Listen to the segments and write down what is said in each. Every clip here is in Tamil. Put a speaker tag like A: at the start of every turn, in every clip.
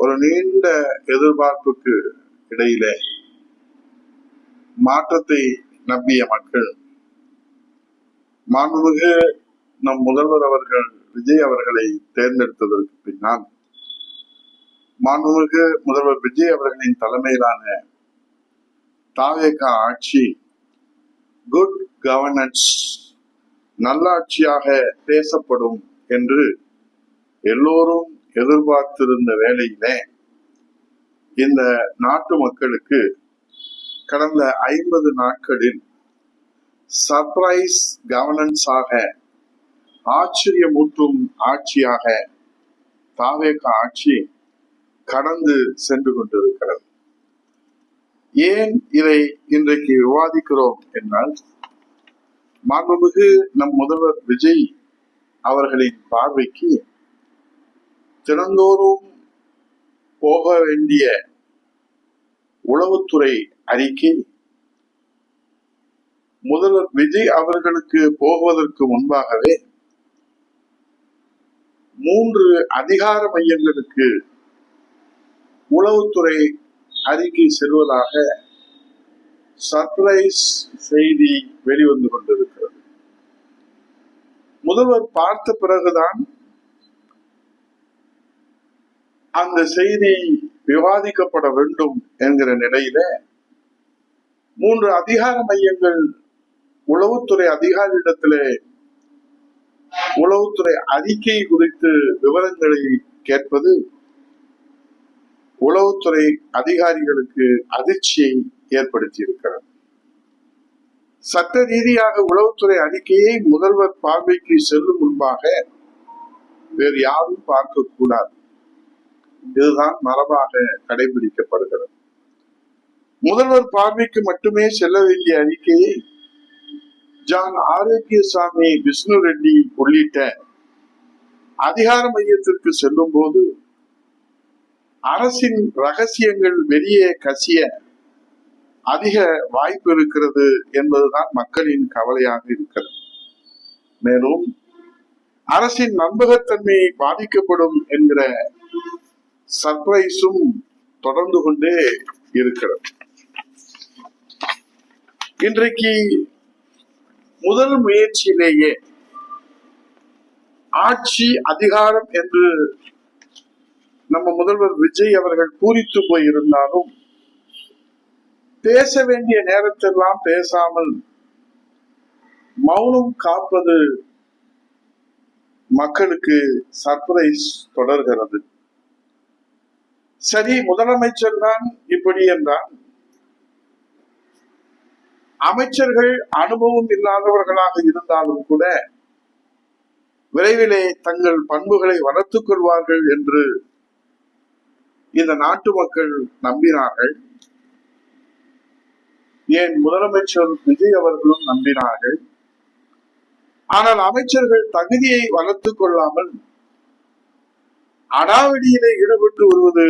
A: ஒரு நீண்ட எதிர்பார்ப்புக்கு இடையிலே மாற்றத்தை நம்பிய மக்கள் மாண்புமிகு நம் முதல்வர் அவர்கள் விஜய் அவர்களை தேர்ந்தெடுத்ததற்கு பின்னால் மாண்புமிகு முதல்வர் விஜய் அவர்களின் தலைமையிலான தாவேகா ஆட்சி குட் கவர்னன்ஸ் நல்லாட்சியாக பேசப்படும் என்று எல்லோரும் எதிர்பார்த்திருந்த வேளையிலே இந்த நாட்டு மக்களுக்கு கடந்த 50 நாட்களில் சர்ப்ரைஸ் கவர்னன்ஸாக ஆச்சரியமூட்டும் ஆட்சியாக தாவேகா ஆட்சி கடந்து சென்று கொண்டிருக்கிறது. ஏன் இதை இன்றைக்கு விவாதிக்கிறோம் என்றால், மாண்புமிகு நம் முதல்வர் விஜய் அவர்களின் பார்வைக்கு தினந்தோறும் போக வேண்டிய உளவுத்துறை அறிக்கை முதல்வர் விஜய் அவர்களுக்கு போவதற்கு முன்பாகவே 3 அதிகார மையங்களுக்கு உளவுத்துறை அறிக்கை செல்வதாக சர்ப்ரைஸ் செய்தி வெளிவந்து கொண்டிருக்கிறது. முதல்வர் பார்த்த பிறகுதான் அந்த செய்தி விவாதிக்கப்பட வேண்டும் என்கிற நிலையில 3 அதிகார மையங்கள் உளவுத்துறை அதிகாரியிடத்திலே உளவுத்துறை அறிக்கை குறித்து விவரங்களை கேட்பது உளவுத்துறை அதிகாரிகளுக்கு அதிர்ச்சியை ஏற்படுத்தி இருக்கிறது. சட்ட ரீதியாக உளவுத்துறை அறிக்கையை முதல்வர் பார்வைக்கு செல்லும் முன்பாக வேறு யாரும் பார்க்க கூடாது. இதுதான் மரபாக கடைபிடிக்கப்படுகிறது. முதல்வர் பார்வைக்கு மட்டுமே செல்ல வேண்டிய அறிக்கையை ஜான் ஆரோக்கியசாமி, விஷ்ணு ரெட்டி உள்ளிட்ட அதிகார மையத்திற்கு செல்லும் போது அரசின் ரகசியங்கள் வெளியே கசிய அதிக வாய்ப்பு இருக்கிறது என்பதுதான் மக்களின் கவலையாக இருக்கிறது. மேலும் அரசின் நம்பகத்தன்மை பாதிக்கப்படும் என்கிற சர்ப்ரைஸும் தொடர்ந்து கொண்டே இருக்கிறது. இன்றைக்கு முதல் முயற்சியிலேயே ஆட்சி அதிகாரம் என்று நம்ம முதல்வர் விஜய் அவர்கள் பூரித்து போயிருந்தாலும் பேச வேண்டிய நேரத்தெல்லாம் பேசாமல் மௌனம் காப்பது மக்களுக்கு சர்ப்ரைஸ் தொடர்கிறது. சரி, முதலமைச்சர் தான் இப்படி என்றால் அமைச்சர்கள் அனுபவம் இல்லாதவர்களாக இருந்தாலும் கூட விரைவிலே தங்கள் பண்புகளை வளர்த்துக் கொள்வார்கள் என்று இந்த நாட்டு மக்கள் நம்பினார்கள். ஏன் முதலமைச்சர் விஜய் அவர்களும் நம்பினார்கள். ஆனால் அமைச்சர்கள் தகுதியை வளர்த்துக் கொள்ளாமல் அடாவடியிலே ஈடுபட்டு வருவது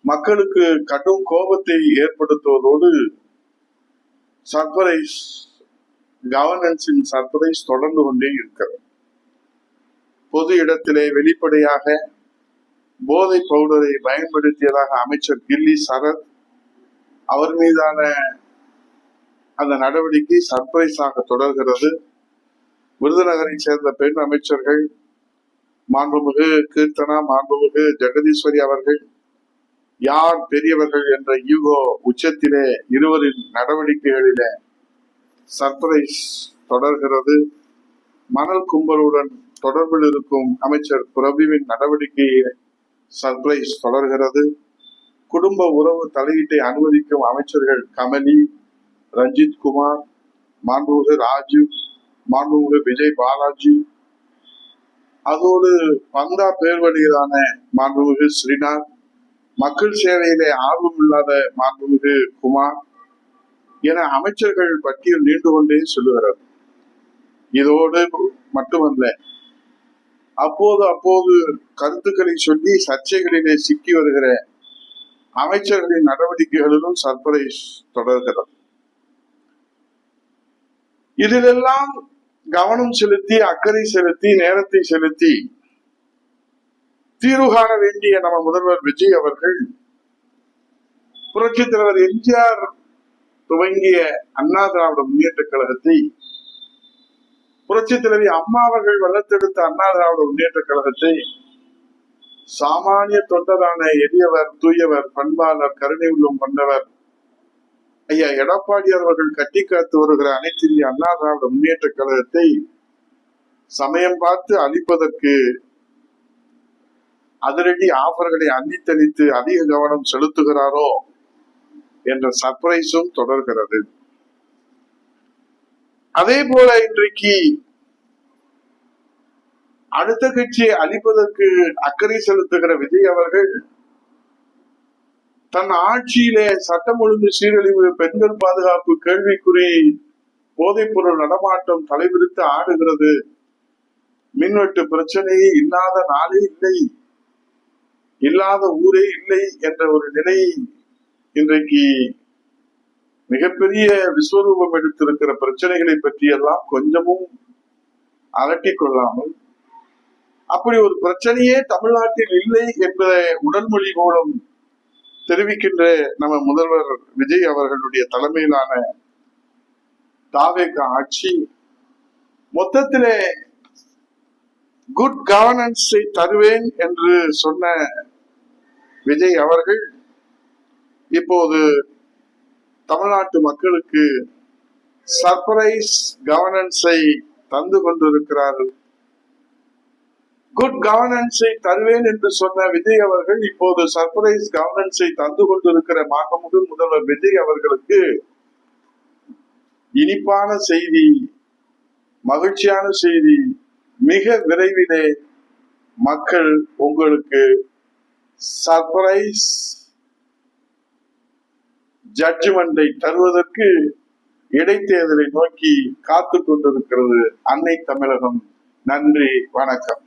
A: மக்களுக்கு கடும் கோபத்தை ஏற்படுத்துவதோடு சர்ப்ரைஸ் கவர்னன்ஸின் சர்ப்ரைஸ் தொடர்ந்து கொண்டே இருக்கிறது. பொது இடத்திலே வெளிப்படையாக போதை பவுடரை பயன்படுத்தியதாக அமைச்சர் கில்லி சரத் அவர் மீதான அந்த நடவடிக்கை சர்ப்ரைஸாக தொடர்கிறது. விருதுநகரை சேர்ந்த பெண் அமைச்சர்கள் மாண்புமிகு கீர்த்தனா, மாண்புமிகு ஜெகதீஸ்வரி அவர்கள் யார் பெரியவர்கள் என்ற ஈகோ உச்சத்திலே இருவரின் நடவடிக்கைகளிலே சர்ப்ரைஸ் தொடர்கிறது. மணல் கும்பலுடன் தொடர்பில் இருக்கும் அமைச்சர் பிரபுவின் நடவடிக்கையை சர்ப்ரைஸ் தொடர்கிறது. குடும்ப உறவு தலையீட்டை அனுமதிக்கும் அமைச்சர்கள் கமலி, ரஞ்சித் குமார், மாண்புமிகு ராஜீவ், மாண்புமிகு விஜய் பாலாஜி, அதோடு பந்தா பேர்வழியிலான மாண்புமிகு ஸ்ரீநாத், மக்கள் சேவையிலே ஆர்வம் இல்லாத மாண்புமிகு குமார் என அமைச்சர்கள் பட்டியல் நீண்டு கொண்டே சொல்லுகிறது. இதோடு மட்டுமல்ல, அப்போது கருத்துக்களை சொல்லி சர்ச்சைகளிலே சிக்கி வருகிற அமைச்சர்களின் நடவடிக்கைகளிலும் சர்ப்ரைஸ் தொடர்கிறது. இதிலெல்லாம் கவனம் செலுத்தி, அக்கறை செலுத்தி, நேரத்தை செலுத்தி தீர்வு காண வேண்டிய நம்ம முதல்வர் விஜய் அவர்கள் புரட்சித் தலைவர் எம்ஜிஆர் துவங்கிய அண்ணா திராவிட முன்னேற்ற கழகத்தை, புரட்சித் தலைவி அம்மா அவர்கள் வளர்த்தெடுத்த அண்ணா திராவிட முன்னேற்ற கழகத்தை சாமானிய தொண்டரான எளியவர், தூயவர், பண்பாளர், கருணை உள்ளம் கொண்டவர் ஐயா எடப்பாடி அவர்கள் கட்டி காத்து வருகிற அனைத்து இந்திய அண்ணா திராவிட முன்னேற்ற கழகத்தை சமயம் பார்த்து அழிப்பதற்கு அதிரடி ஆஃபர்களை அள்ளித்தளித்து அதிக கவனம் செலுத்துகிறாரோ என்ற சர்ப்ரைஸும் தொடர்கிறது. அதே போல இன்றைக்கு அடுத்த கட்சியை அழிப்பதற்கு அக்கறை செலுத்துகிற விஜய் அவர்கள் தன் ஆட்சியிலே சட்டம் ஒழுங்கு சீரழிவு, பெண்கள் பாதுகாப்பு கேள்விக்குறி, போதைப் பொருள் நடமாட்டம் தலைவிரித்து ஆடுகிறது, மின்வெட்டு பிரச்சனையே இல்லாத நாளே இல்லை, இல்லாத ஊரே இல்லை என்ற ஒரு நிலை இன்றைக்கு மிகப்பெரிய விஸ்வரூபம் எடுத்திருக்கிற பிரச்சனைகளை பற்றி எல்லாம் கொஞ்சமும் அலட்டிக் கொள்ளாமல், அப்படி ஒரு பிரச்சனையே தமிழ்நாட்டில் இல்லை என்பதை உடன்மொழி மூலம் தெரிவிக்கின்ற நம்ம முதல்வர் விஜய் அவர்களுடைய தலைமையிலான தாவேக ஆட்சி மொத்தத்திலே குட் கவர்னன்ஸை தருவேன் என்று சொன்ன விஜய் அவர்கள் இப்போது தமிழ்நாட்டு மக்களுக்கு சர்ப்ரைஸ் கவர்னன்ஸை தந்து கொண்டிருக்கிறார்கள். குட் கவர்னன்ஸை தருவேன் என்று சொன்ன விஜய் அவர்கள் இப்போது சர்ப்ரைஸ் கவர்னன்ஸை தந்து கொண்டிருக்கிற மாண்புமிகு முதல்வர் விஜய் அவர்களுக்கு இனிப்பான செய்தி, மகிழ்ச்சியான செய்தி, மிக விரைவிலே மக்கள் உங்களுக்கு சர்ப்ரைஸ் ஜட்ஜ்மெண்டை தருவதற்கு இடைத்தேர்தலை நோக்கி காத்து கொண்டிருக்கிறது அன்னை தமிழகம். நன்றி, வணக்கம்.